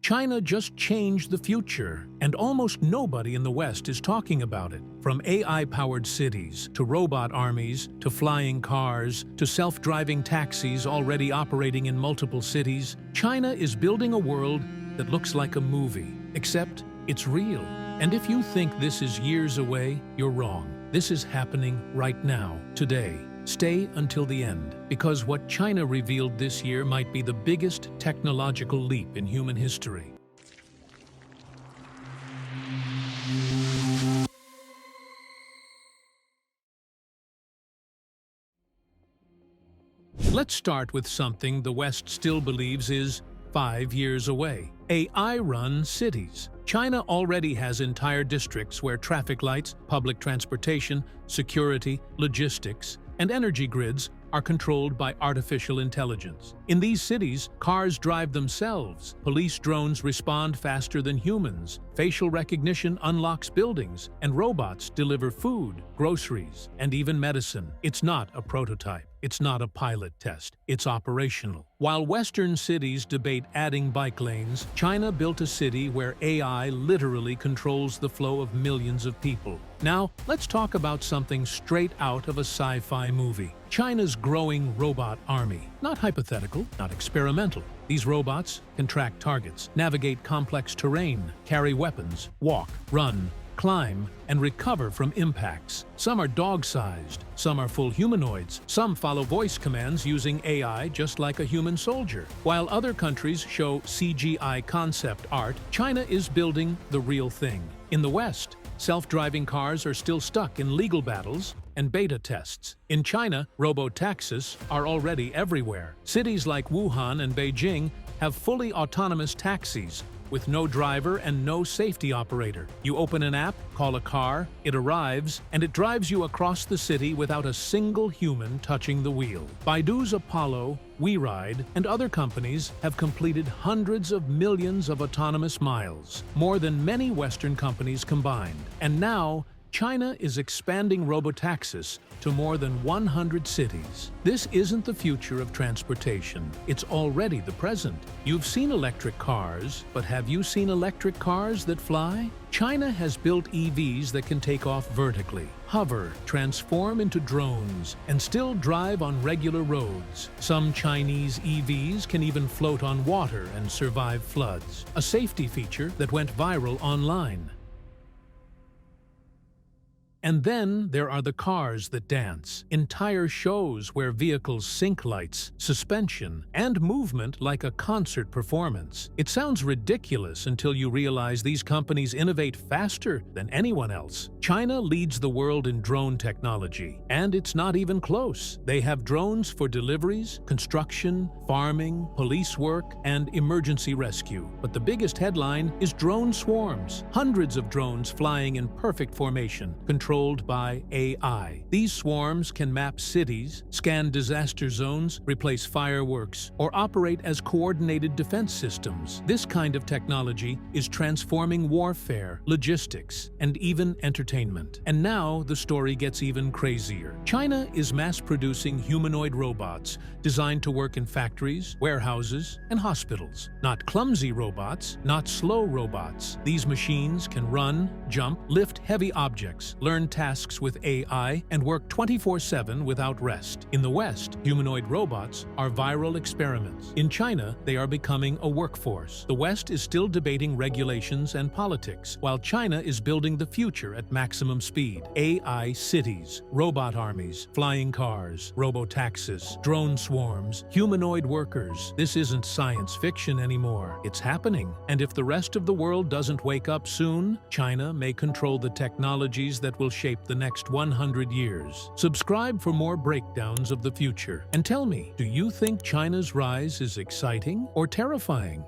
China just changed the future, and almost nobody in the West is talking about it. From AI-powered cities, to robot armies, to flying cars, to self-driving taxis already operating in multiple cities, China is building a world that looks like a movie, except it's real. And if you think this is years away, you're wrong. This is happening right now, today. Stay until the end, because what China revealed this year might be the biggest technological leap in human history. Let's start with something the West still believes is 5 years away. AI-run cities. China already has entire districts where traffic lights, public transportation, security, logistics, and energy grids are controlled by artificial intelligence. In these cities, cars drive themselves, police drones respond faster than humans, facial recognition unlocks buildings, and robots deliver food, groceries, and even medicine. It's not a prototype. It's not a pilot test. It's operational. While Western cities debate adding bike lanes, China built a city where AI literally controls the flow of millions of people. Now, let's talk about something straight out of a sci-fi movie. China's growing robot army. Not hypothetical, not experimental. These robots can track targets, navigate complex terrain, carry weapons, walk, run, climb, and recover from impacts. Some are dog-sized, some are full humanoids, some follow voice commands using AI just like a human soldier. While other countries show CGI concept art, China is building the real thing. In the West, self-driving cars are still stuck in legal battles and beta tests. In China, Robotaxis are already everywhere. Cities like Wuhan and Beijing have fully autonomous taxis with no driver and no safety operator. You open an app, call a car, it arrives, and it drives you across the city without a single human touching the wheel. Baidu's Apollo, WeRide, and other companies have completed hundreds of millions of autonomous miles, more than many Western companies combined. And now, China is expanding Robotaxis to more than 100 cities. This isn't the future of transportation. It's already the present. You've seen electric cars, but have you seen electric cars that fly? China has built EVs that can take off vertically, hover, transform into drones, and still drive on regular roads. Some Chinese EVs can even float on water and survive floods, a safety feature that went viral online. And then there are the cars that dance, entire shows where vehicles sync lights, suspension, and movement like a concert performance. It sounds ridiculous until you realize these companies innovate faster than anyone else. China leads the world in drone technology, and it's not even close. They have drones for deliveries, construction, farming, police work, and emergency rescue. But the biggest headline is drone swarms. Hundreds of drones flying in perfect formation, controlled by AI. These swarms can map cities, scan disaster zones, replace fireworks, or operate as coordinated defense systems. This kind of technology is transforming warfare, logistics, and even entertainment. And now the story gets even crazier. China is mass-producing humanoid robots designed to work in factories, warehouses, and hospitals. Not clumsy robots, not slow robots. These machines can run, jump, lift heavy objects, learn tasks with AI, and work 24/7 without rest. In the West, humanoid robots are viral experiments. In China, they are becoming a workforce. The West is still debating regulations and politics, while China is building the future at maximum speed. AI cities, robot armies, flying cars, robotaxis, drone swarms, humanoid workers. This isn't science fiction anymore. It's happening. And if the rest of the world doesn't wake up soon, China may control the technologies that will shape the next 100 years. Subscribe for more breakdowns of the future. And tell me, do you think China's rise is exciting or terrifying?